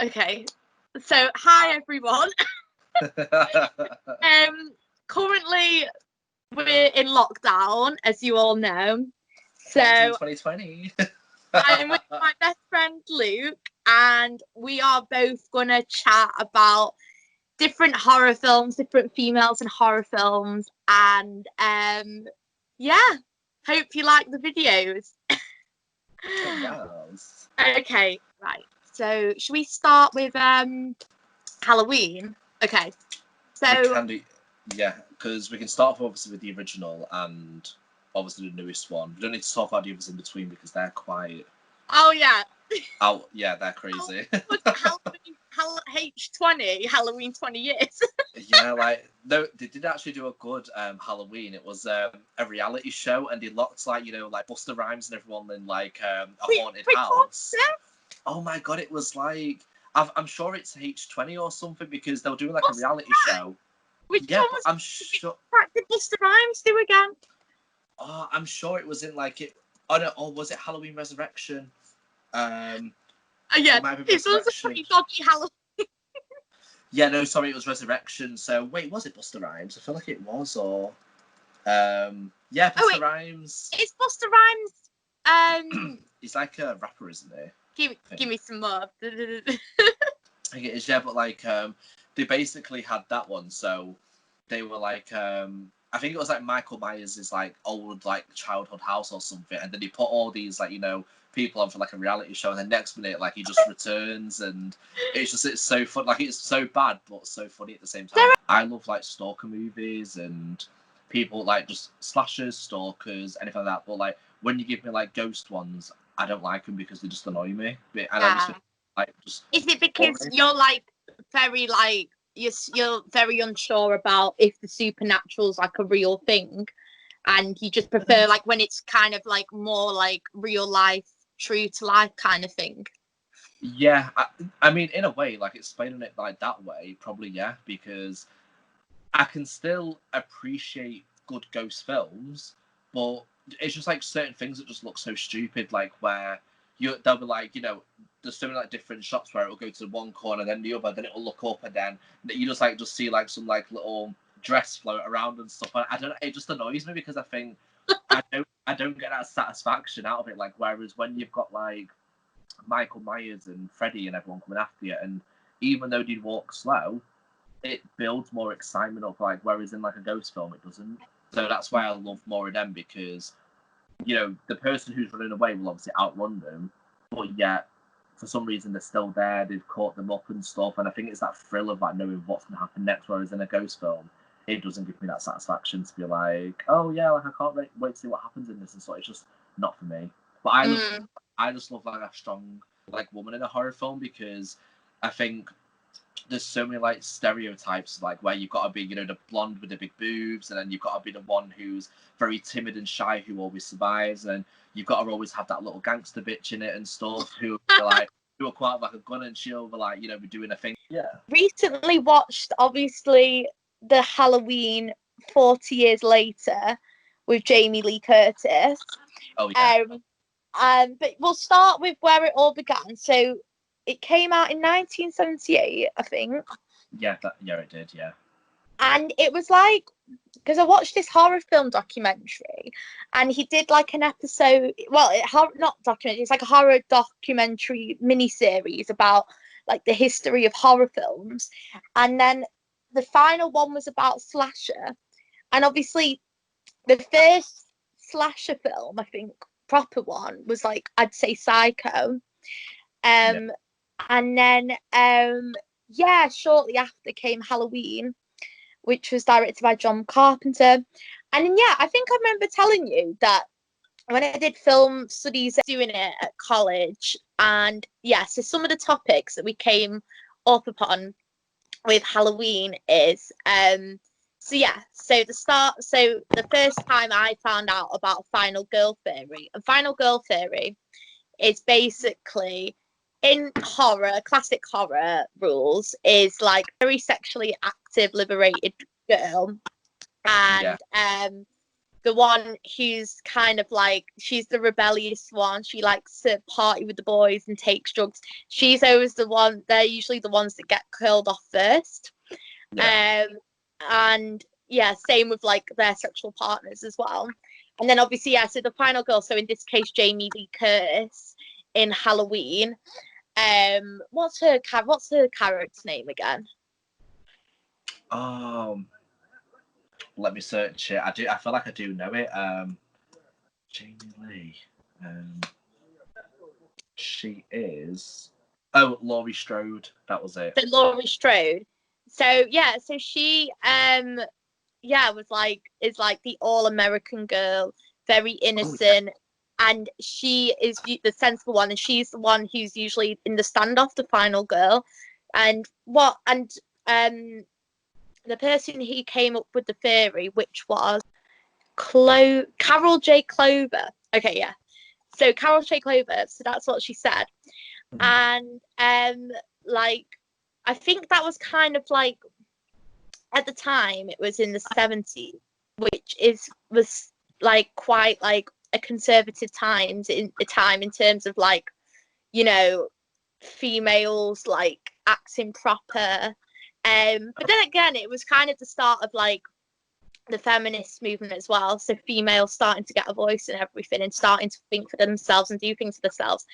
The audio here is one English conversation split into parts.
Okay. So, hi everyone. Currently we're in lockdown, as you all know. So 2020. I'm with my best friend Luke, and we are both gonna chat about different horror films, different females in horror films, and yeah, hope you like the videos. Yes. Okay, right. So should we start with Halloween? Okay. So We can do, yeah, because we can start off obviously with the original and obviously the newest one. We don't need to talk about the others in between because they're quite. oh yeah. Yeah, they're crazy. H20, Halloween 20 years. Yeah, like no, they did actually do a good Halloween. It was a reality show, and they locked like Busta Rhymes and everyone in like a haunted house. Oh my god, it was like I'm sure it's H20 or something because they were doing like a reality show. Which Yeah, one but was I'm sure. what did Busta Rhymes do again? Oh, I'm sure it was in like it. Oh no, or was it Halloween Resurrection? Yeah, it might be it was a pretty dodgy Halloween. Yeah, no, sorry, it was Resurrection. So wait, was it Busta Rhymes? I feel like it was, or yeah, Busta Rhymes. It's Busta Rhymes. He's like a rapper, isn't he? Give me some more. I think it is, yeah, but like they basically had that one, so they were like I think it was like Michael Myers' like old like childhood house or something, and then he put all these like people on for like a reality show, and the next minute like he just returns, and it's so fun, like it's so bad but so funny at the same time. I love like stalker movies and people like just slashers, stalkers, anything like that, but like when you give me like ghost ones, I don't like them because they just annoy me, and I just like just. Is it because you're like very like you're very unsure about if the supernatural's like a real thing, and you just prefer like when it's kind of like more like real life, true to life kind of thing? Yeah, I mean, in a way, like explaining it like that way, probably yeah, because I can still appreciate good ghost films, but it's just like certain things that just look so stupid, like where they'll be like, there's so many like different shots where it'll go to one corner, then the other, then it'll look up, and then you just see like some like little dress float around and stuff. And I don't, it just annoys me because I think I don't get that satisfaction out of it. Like whereas when you've got like Michael Myers and Freddy and everyone coming after you, and even though they'd walk slow, it builds more excitement up, like whereas in like a ghost film it doesn't. So that's why I love more of them, because the person who's running away will obviously outrun them, but yet for some reason they're still there, they've caught them up and stuff, and I think it's that thrill of like knowing what's going to happen next, whereas in a ghost film it doesn't give me that satisfaction to be like, oh yeah, like I can't wait to see what happens in this, and so it's just not for me. But I just love like a strong like woman in a horror film, because I think there's so many like stereotypes, like where you've got to be the blonde with the big boobs, and then you've got to be the one who's very timid and shy who always survives, and you've got to always have that little gangster bitch in it and stuff who will come out like a gun, and she'll be like be doing a thing. Yeah, recently watched obviously the Halloween 40 years later with Jamie Lee Curtis. Oh yeah. But we'll start with where it all began. So it came out in 1978, I think. Yeah, it did, yeah. And it was like, because I watched this horror film documentary, and he did like an episode, well, not documentary, it's like a horror documentary miniseries about like the history of horror films. And then the final one was about slasher. And obviously the first slasher film, I think, proper one, was like, I'd say Psycho. And then shortly after came Halloween, which was directed by John Carpenter. And then, I think I remember telling you that when I did film studies doing it at college, and so some of the topics that we came up upon with Halloween is so the first time I found out about Final Girl Theory, and Final Girl Theory is basically, in horror, classic horror rules, is like very sexually active, liberated girl, and the one who's kind of like, she's the rebellious one. She likes to party with the boys and takes drugs. She's always the one, they're usually the ones that get killed off first. Yeah. And yeah, same with like their sexual partners as well. And then obviously, yeah, so the final girl, so in this case, Jamie Lee Curtis in Halloween. What's her character's name again? Let me search it. I feel like I do know it. Jamie Lee. She is. Oh, Laurie Strode. That was it. So Laurie Strode. So yeah, so she was like, is like the all-American girl, very innocent, and she is the sensible one, and she's the one who's usually in the standoff, the final girl. And the person who came up with the theory, which was Carol J. Clover. Okay, yeah. So Carol J. Clover. So that's what she said. And like, I think that was kind of like, at the time it was in the 70s, which was like quite like a conservative time in terms of like, you know, females like acting proper. But then again, it was kind of the start of like the feminist movement as well. So females starting to get a voice and everything, and starting to think for themselves and do things for themselves.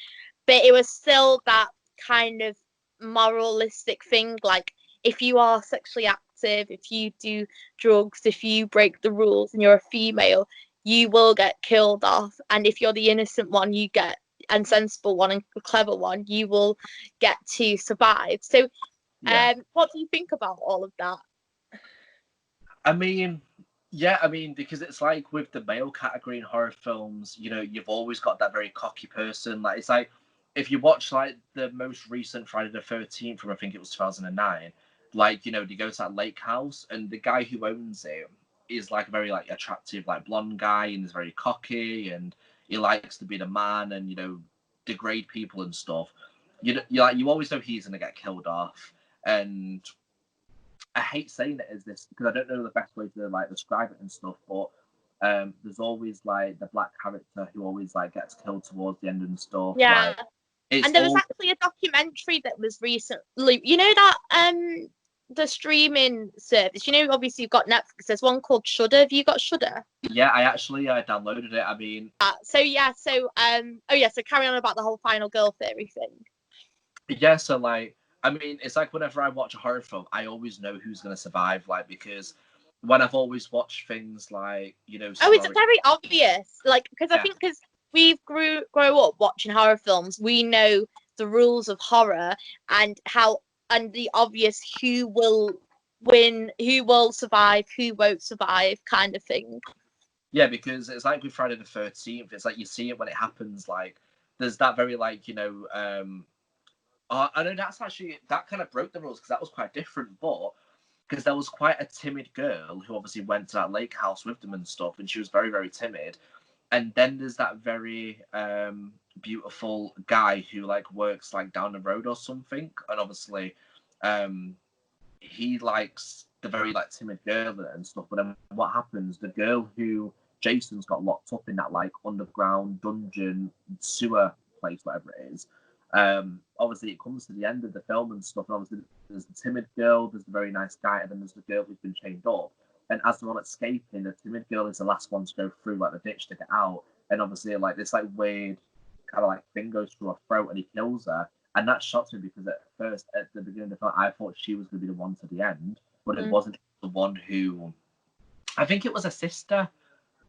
But it was still that kind of moralistic thing, like, if you are sexually active, if you do drugs, if you break the rules and you're a female, you will get killed off. And if you're the innocent one, and sensible one and clever one, you will get to survive. So what do you think about all of that? I mean, because it's like with the male category in horror films, you know, you've always got that very cocky person. Like, it's like, if you watch like the most recent Friday the 13th from, I think it was 2009, like, you know, they go to that lake house, and the guy who owns it is like a very like attractive like blonde guy, and is very cocky, and he likes to be the man and, you know, degrade people and stuff. You always know he's gonna get killed off. And I hate saying it as this because I don't know the best way to like describe it and stuff, but there's always like the black character who always like gets killed towards the end and stuff. Yeah. Like, it's And there was actually a documentary that was recently, you know, that the streaming service, you know, obviously you've got Netflix, there's one called Shudder. Have you got Shudder? Yeah, I actually downloaded it. I mean, so carry on about the whole final girl theory thing. Yeah, so like, I mean, it's like whenever I watch a horror film, I always know who's gonna survive. Like, because when I've always watched things like, you know, It's very obvious. Like, because I think because we've grow up watching horror films, we know the rules of horror and the obvious who will win, who will survive, who won't survive, kind of thing. Yeah, because it's like with Friday the 13th, it's like you see it when it happens. Like, there's that very like, you know, I know that kind of broke the rules because that was quite different, but because there was quite a timid girl who obviously went to that lake house with them and stuff, and she was very, very timid. And then there's that very beautiful guy who like works like down the road or something, and obviously he likes the very like timid girl and stuff. But then what happens? The girl who Jason's got locked up in that like underground dungeon sewer place, whatever it is. Obviously, it comes to the end of the film and stuff. And obviously, there's the timid girl, there's the very nice guy, and then there's the girl who's been chained up. And as they're all escaping, the timid girl is the last one to go through like the ditch to get out. And obviously, like this like weird kind of like thing goes through her throat, and he kills her. And that shocked me because at first, at the beginning of the film, I thought she was going to be the one to the end, but it wasn't the one who. I think it was a sister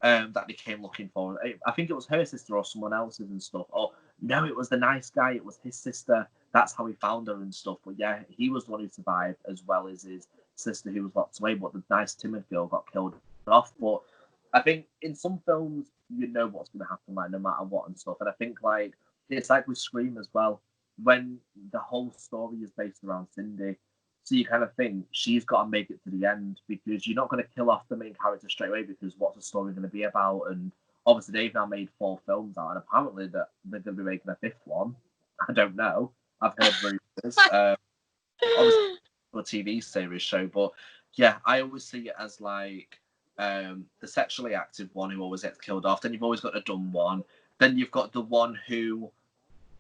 that they came looking for. I think it was her sister or someone else's and stuff. Or no, it was the nice guy. It was his sister. That's how he found her and stuff. But yeah, he was the one who survived, as well as his sister who was locked away. But the nice timid girl got killed off. But I think in some films, you know what's going to happen, like no matter what and stuff. And I think like it's like with Scream as well, when the whole story is based around Cindy. So you kind of think she's got to make it to the end because you're not going to kill off the main character straight away because what's the story going to be about? And obviously they've now made 4 films out, and apparently that they're going to be making a 5th one. I don't know. I've heard rumors. Obviously a TV series show, but yeah, I always see it as like the sexually active one who always gets killed off. Then you've always got the dumb one. Then you've got the one who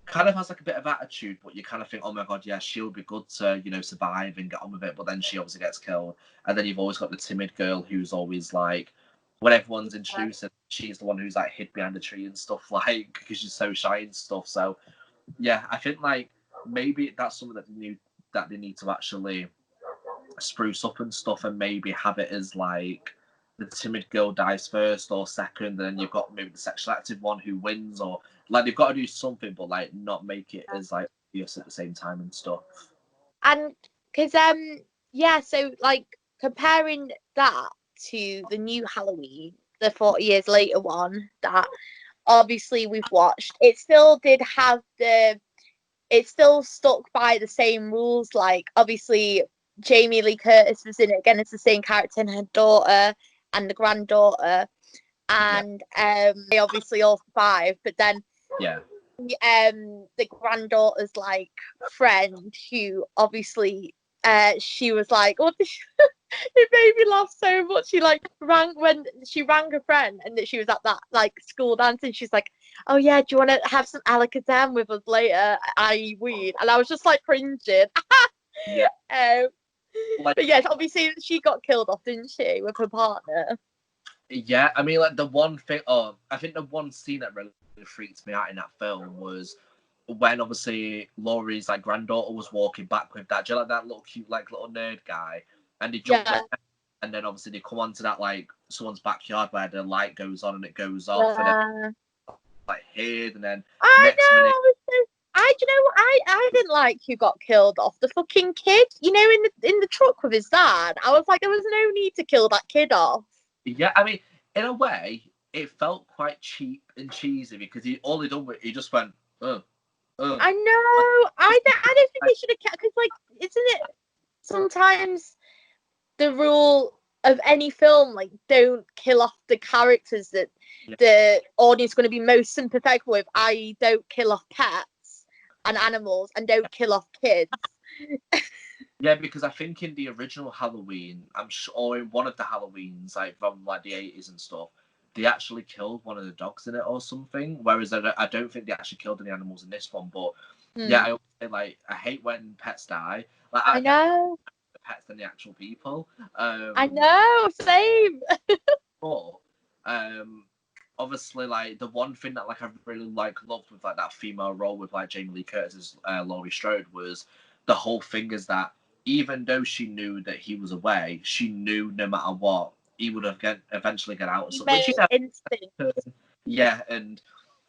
kind of has like a bit of attitude, but you kind of think, oh my god, yeah, she'll be good to, you know, survive and get on with it. But then she obviously gets killed. And then you've always got the timid girl who's always like, when everyone's introduced, she's the one who's like hid behind a tree and stuff, like because she's so shy and stuff. So yeah, I think like maybe that's something that they need to actually spruce up and stuff, and maybe have it as like the timid girl dies first or second, and then you've got maybe the sexually active one who wins, or like they've got to do something, but like not make it as like obvious at the same time and stuff. And because yeah, so like comparing that to the new Halloween, the 40 years later one that obviously we've watched, it still did have it still stuck by the same rules. Like obviously Jamie Lee Curtis was in it again as the same character, and her daughter and the granddaughter, and they obviously all survived. But then the granddaughter's like friend, who obviously she was like, oh, it made me laugh so much. She like rang a friend, and that she was at that like school dance, and she's like, oh yeah, do you want to have some Alakazam with us later, i.e. weed? And I was just like cringing. But yes, obviously she got killed off, didn't she, with her partner? Yeah, I mean, like the one thing, I think the one scene that really freaked me out in that film was when obviously Laurie's like granddaughter was walking back with that, do you know, like that little cute like little nerd guy, and he jumped down, and then obviously they come onto that like someone's backyard where the light goes on and it goes off, and then like hid, and then next minute. Do you know what? I didn't like who got killed off. The fucking kid, you know, in the truck with his dad. I was like, there was no need to kill that kid off. Yeah, I mean, in a way, it felt quite cheap and cheesy because he just went, oh. I know. I don't think they should have kept, because like, isn't it sometimes the rule of any film, like, don't kill off the characters that the audience is going to be most sympathetic with, i.e. don't kill off pets and animals, and don't kill off kids. Yeah, because I think in the original Halloween, I'm sure, or in one of the Halloweens, like from like the 80s and stuff, they actually killed one of the dogs in it or something. Whereas I don't think they actually killed any animals in this one. But yeah, I hate when pets die. Like, I know. The pets than the actual people. I know, same. But obviously, like the one thing that like I really loved with like that female role with like Jamie Lee Curtis's Laurie Strode was the whole thing is that even though she knew that he was away, she knew no matter what he would have eventually get out. Yeah, and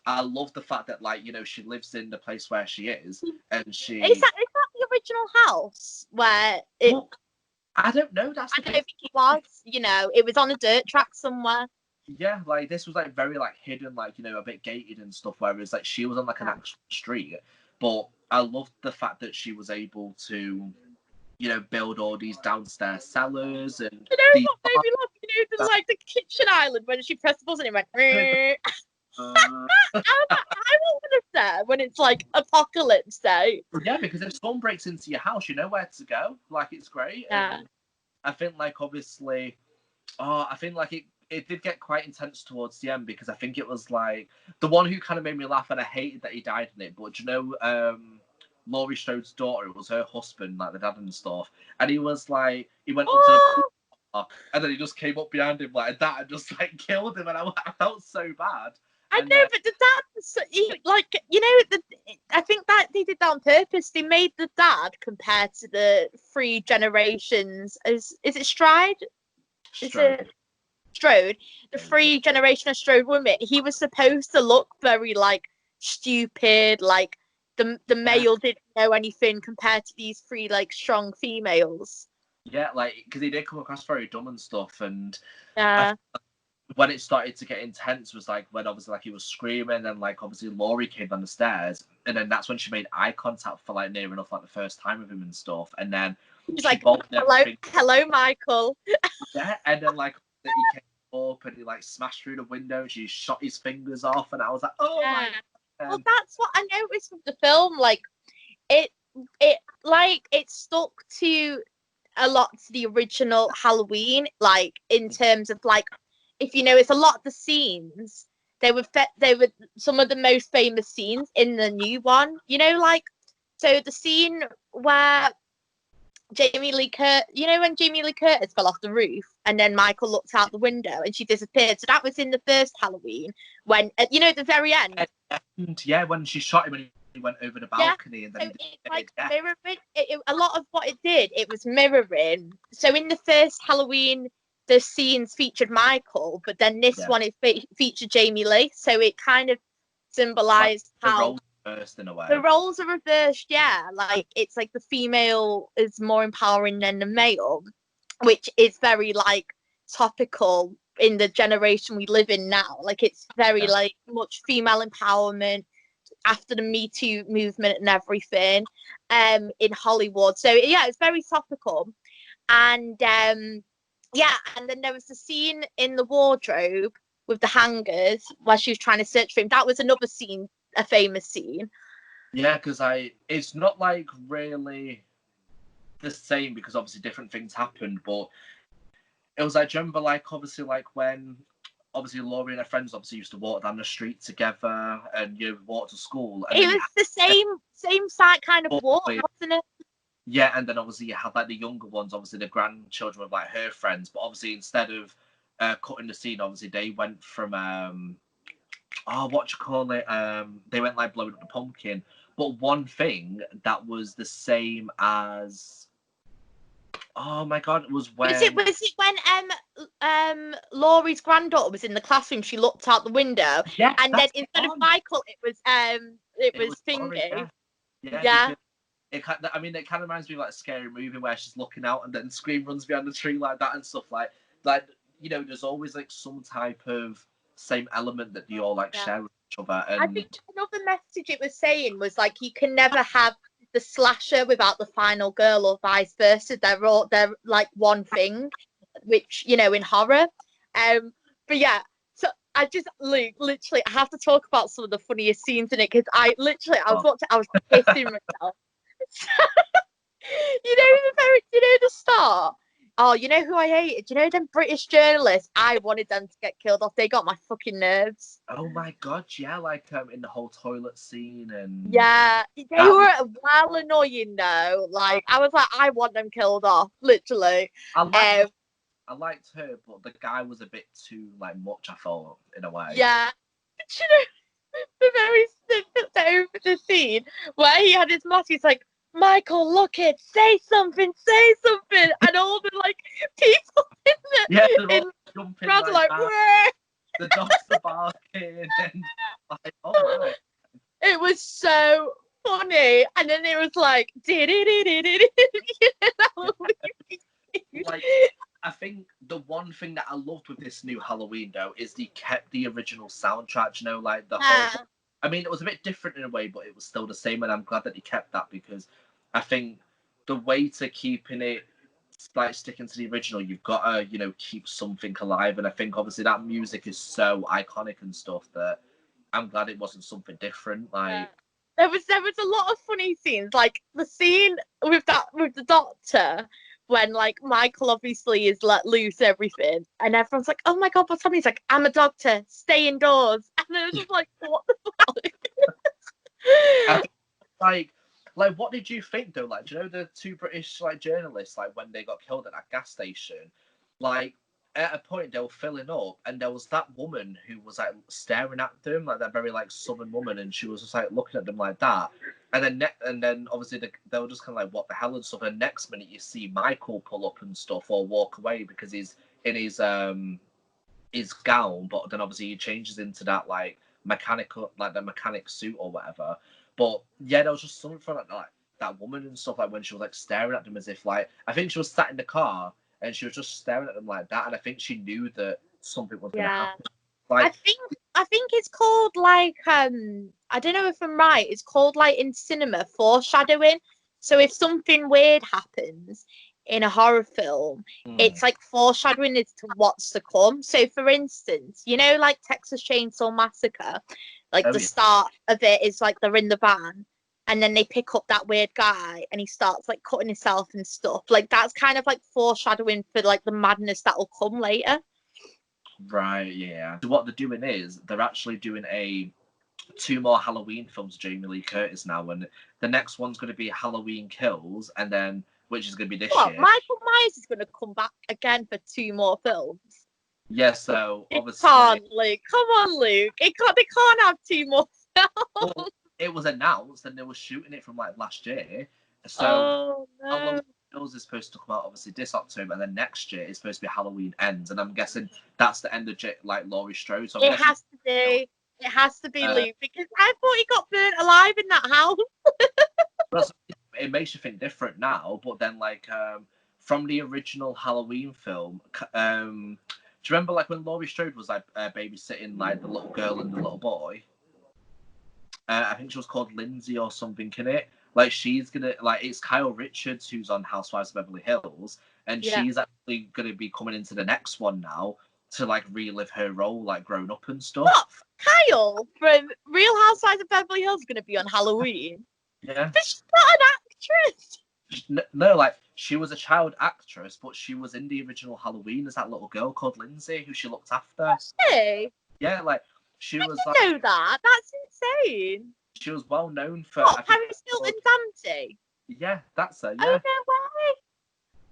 I love the fact that like, you know, she lives in the place where she is, and she is that the original house where it? Well, I don't know. I don't think it was. You know, it was on a dirt track somewhere. Yeah, like this was like very like hidden, like, you know, a bit gated and stuff. Whereas like she was on like an actual street. But I loved the fact that she was able to, you know, build all these downstairs cellars and. You know what made me laugh? You know, like the kitchen island when she pressed the button and it went. I want to there when it's like apocalypse day. Yeah, because if someone breaks into your house, you know where to go. Like it's great. Yeah. And I think like obviously, I think like it did get quite intense towards the end because I think it was like the one who kind of made me laugh, and I hated that he died in it. But you know, Laurie Strode's daughter, it was her husband, like the dad and stuff, and he was like, he went up to the pool, and then he just came up behind him like that and just like killed him, and I felt so bad. I know, but the dad, like, you know, I think that they did that on purpose. They made the dad compared to the three generations. Is it Stride? Is it Strode? The three generation of Strode women. He was supposed to look very like stupid, like the male didn't know anything compared to these three like strong females. Yeah, like because he did come across very dumb and stuff, and when it started to get intense was like when obviously like he was screaming, and like obviously Laurie came down the stairs, and then that's when she made eye contact for like near enough like the first time with him and stuff, and then she's like, hello Michael. Yeah, and then like he came up and he like smashed through the window and she shot his fingers off, and I was like, oh my God. Well, that's what I noticed with the film. Like it stuck to a lot to the original Halloween, like in terms of like, if you know, it's a lot of the scenes. They were some of the most famous scenes in the new one. You know, like so the scene where Jamie Lee Curtis, you know, when Jamie Lee Curtis fell off the roof and then Michael looked out the window and she disappeared. So that was in the first Halloween when, you know, at the very end. And yeah, when she shot him and he went over the balcony. And then so it's like mirroring. A lot of what it did, it was mirroring. So in the first Halloween, the scenes featured Michael, but then this one, it featured Jamie Lee. So it kind of symbolized how reversed in a way. The roles are reversed, yeah. Like it's like the female is more empowering than the male, which is very like topical in the generation we live in now. Like it's very like much female empowerment after the Me Too movement and everything, in Hollywood. So yeah, it's very topical. And yeah, and then there was the scene in the wardrobe with the hangers where she was trying to search for him. That was another scene, a famous scene. Yeah, because it's not like really the same because obviously different things happened, but it was like, do you remember like obviously like when obviously Laurie and her friends obviously used to walk down the street together and you walk to school. And it was the same side kind of walk, wasn't it? Yeah, and then obviously you had like the younger ones, obviously the grandchildren of like her friends, but obviously instead of cutting the scene, obviously they went from what you call it? They went like blowing up the pumpkin. But one thing that was the same as, oh my god, it was when was it when Laurie's granddaughter was in the classroom? She looked out the window, and then instead of Michael, it was Thingy. Yeah. It kind of reminds me of like a scary movie where she's looking out and then Scream runs behind the tree like that and stuff like you know, there's always like some type of same element that you all like share with each other. And I think another message it was saying was like you can never have the slasher without the final girl or vice versa. They're like one thing, which you know in horror. But yeah, so I just literally I have to talk about some of the funniest scenes in it because I was pissing myself. You know the start. Oh, you know who I hated? You know them British journalists? I wanted them to get killed off. They got my fucking nerves. Oh my god, yeah, like in the whole toilet scene and yeah, they were well annoying though. Like I was like, I want them killed off, literally. I liked her, but the guy was a bit too like much. I thought in a way. Yeah, but, you know, the scene where he had his mask. He's like, Michael, look it, say something, and all the like people in jumping crowd like the dogs are barking and like, oh my. It was so funny, and then it was like like I think the one thing that I loved with this new Halloween though is they kept the original soundtrack, you know, like the whole I mean it was a bit different in a way, but it was still the same, and I'm glad that they kept that because I think the way to keeping it like sticking to the original, you've got to, you know, keep something alive. And I think obviously that music is so iconic and stuff that I'm glad it wasn't something different. Like there was a lot of funny scenes, like the scene with the doctor when like Michael obviously is let loose everything, and everyone's like, "Oh my god, what's happening?" He's like, "I'm a doctor, stay indoors," and then it's just like, "What the fuck?" Like, what did you think though? Like, do you know the two British like journalists, like when they got killed at that gas station, like at a point they were filling up, and there was that woman who was like staring at them, like that very like southern woman, and she was just like looking at them like that, and then obviously they were just kind of like, what the hell and stuff. And next minute you see Michael pull up and stuff or walk away because he's in his gown, but then obviously he changes into that like mechanical, like the mechanic suit or whatever. But yeah, there was just something from like that woman and stuff, like when she was like staring at them as if like I think she was sat in the car and she was just staring at them like that, and I think she knew that something was gonna happen. Like I think it's called like I don't know if I'm right. It's called like in cinema foreshadowing. So if something weird happens in a horror film, it's like foreshadowing as to what's to come. So for instance, you know, like Texas Chainsaw Massacre, like the start of it is like they're in the van and then they pick up that weird guy and he starts like cutting himself and stuff. Like that's kind of like foreshadowing for like the madness that will come later. Right, yeah. So what they're doing is they're actually doing 2 more Halloween films with Jamie Lee Curtis now, and the next one's going to be Halloween Kills, and then which is going to be this What, year. Michael Myers is going to come back again for 2 more films? Yeah, so It obviously can't, Luke. Come on, Luke. They can't have 2 more films. well, it was announced and they were shooting it from like last year. So Oh no. Halloween Kills is supposed to come out obviously this October, and then next year is supposed to be Halloween Ends, and I'm guessing that's the end of like Laurie Strode. So It has to be. It has to be Luke, because I thought he got burnt alive in that house. It makes you think different now, but then like from the original Halloween film, do you remember like when Laurie Strode was like babysitting like the little girl and the little boy? I think she was called Lindsay or something in it. Like she's gonna like it's Kyle Richards who's on Housewives of Beverly Hills, and she's actually gonna be coming into the next one now to like relive her role like grown up and stuff. What? Kyle from Real Housewives of Beverly Hills is going to be on Halloween? Yeah. But she's not an actress. No, like she was a child actress, but she was in the original Halloween as that little girl called Lindsay who she looked after. Hey, Yeah, like she was I like know that. That's insane. she was well known for. What, Paris Hilton Dempsey? Yeah, that's her. Oh, Yeah, no way.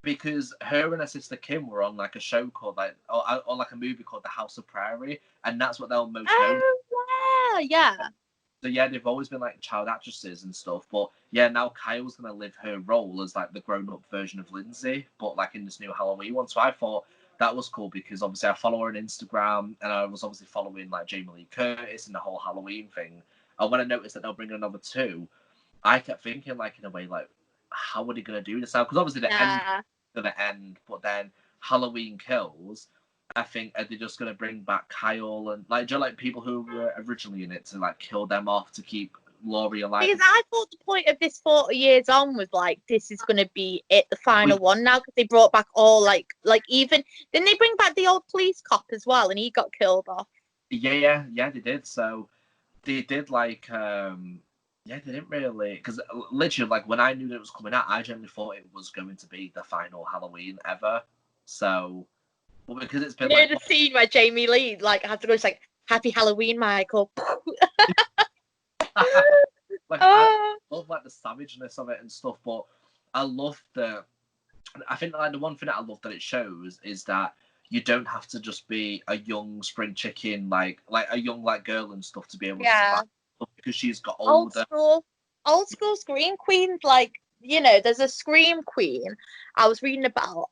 because her and her sister Kim were on like a show called like or like a movie called The House of Prairie, and that's what they were most known. Oh, yeah. So yeah, they've always been like child actresses and stuff, but yeah, now Kyle's gonna live her role as like the grown-up version of Lindsay, but like in this new Halloween one. So I thought that was cool because obviously I follow her on Instagram, and I was obviously following like Jamie Lee Curtis and the whole Halloween thing. And when I noticed that they'll bring another 2, I kept thinking like in a way like, how are they gonna do this now? Because obviously the end's gonna end, but then Halloween Kills. I think are they just gonna bring back Kyle and like do you know, like people who were originally in it to like kill them off to keep Laurie alive? Because I thought the point of this 40 years on was like this is gonna be it, the final one now, because they brought back all like even didn't they bring back the old police cop as well, and he got killed off? Yeah, they did. So they did like they didn't really because literally like when I knew that it was coming out, I generally thought it was going to be the final Halloween ever. So. Well, because it's been the scene where Jamie Lee like has to go, it's like Happy Halloween, Michael. like I love like the savageness of it and stuff, but I love I think like the one thing that I love that it shows is that you don't have to just be a young spring chicken like a young like girl and stuff to be able to survive, because she's got older. Old school scream queens, like there's a scream queen I was reading about.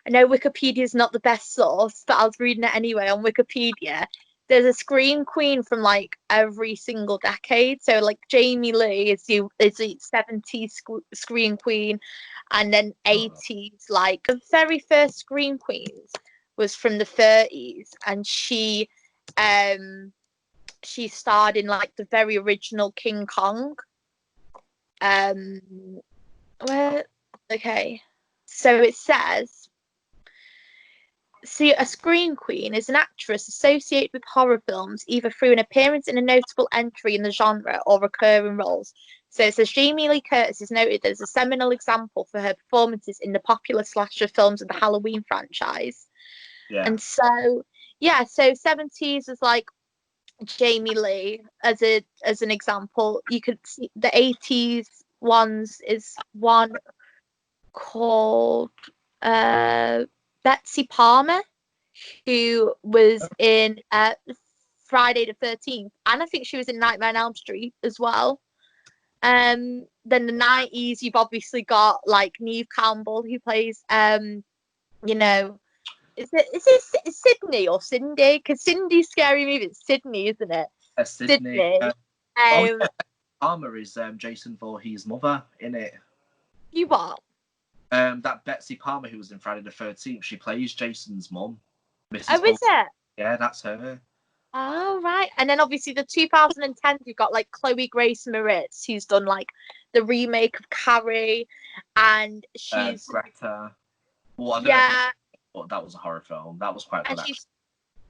I know Wikipedia is not the best source, but I was reading it anyway on Wikipedia. There's a scream queen from like every single decade. So like Jamie Lee is the 70s scream queen, and then 80s. Like the very first scream queens was from the 30s, and she starred in like the very original King Kong. Okay, so it says. See, a scream queen is an actress associated with horror films, either through an appearance in a notable entry in the genre or recurring roles. So it says Jamie Lee Curtis is noted as a seminal example for her performances in the popular slasher films of the Halloween franchise. Yeah. And so, so 70s is like Jamie Lee as an example. You could see the 80s ones is one called Betsy Palmer, who was in Friday the 13th, and I think she was in Nightmare on Elm Street as well. Then the 90s, you've obviously got like Neve Campbell, who plays is it Sydney or Cindy? Because Cindy's Scary Movie, it's Sydney, isn't it? Sydney. Palmer is Jason Voorhees' mother in it. You what? That Betsy Palmer who was in Friday the 13th, she plays Jason's mum. Is it? Yeah, that's her. Oh, right. And then obviously the 2010s, you've got like Chloe Grace Moretz, who's done like the remake of Carrie, and she's Greta. Well, but that was a horror film. That was quite good.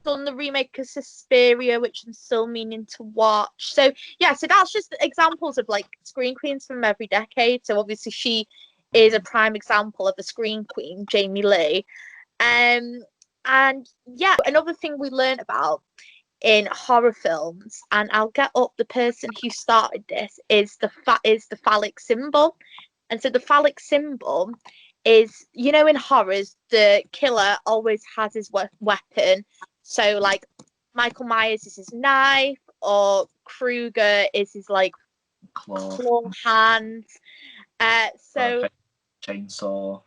done the remake of Suspiria, which I'm still meaning to watch. So yeah, so that's just examples of like screen queens from every decade. So obviously she is a prime example of a screen queen, Jamie Lee. And yeah, another thing we learned about in horror films, and I'll get up the person who started this, is the phallic symbol. And so the phallic symbol is, you know, in horrors, the killer always has his weapon. So like Michael Myers is his knife, or Krueger is his like claw hands. So chainsaw.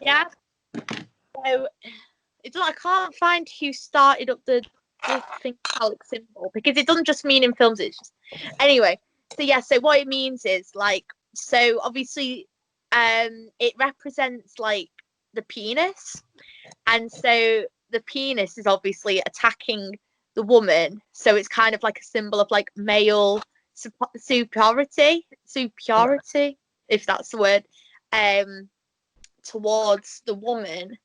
yeah. So I can't find who started up the thing phallic symbol, because it doesn't just mean in films. It's just anyway. So yeah. So what it means is like, so obviously, it represents like the penis, and so the penis is obviously attacking the woman. So it's kind of like a symbol of like male superiority, if that's the word, towards the woman.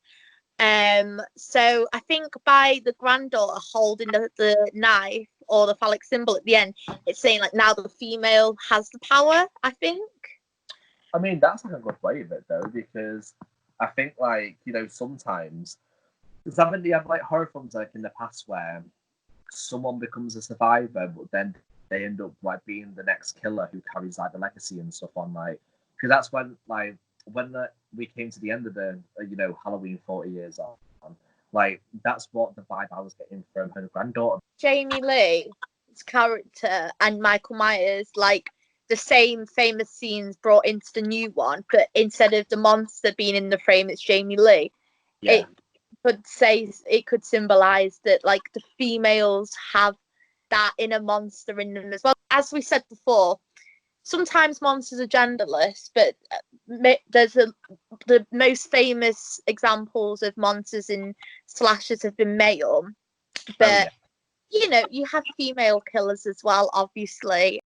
So I think by the granddaughter holding the knife or the phallic symbol at the end, it's saying like now the female has the power, I think. I mean, that's like a good way of it though, because I think like, you know, sometimes because haven't you had like horror films like in the past where someone becomes a survivor, but then they end up like being the next killer who carries like the legacy and stuff on, like, because that's when like we came to the end of the you know, Halloween 40 years on, like that's what the vibe I was getting from her granddaughter. Jamie Lee's character and Michael Myers, like the same famous scenes brought into the new one, but instead of the monster being in the frame, it's Jamie Lee. Yeah. It could symbolize that like the females have that inner monster in them as well. As we said before, sometimes monsters are genderless, but there's the most famous examples of monsters in slashers have been male. But you know, you have female killers as well, obviously.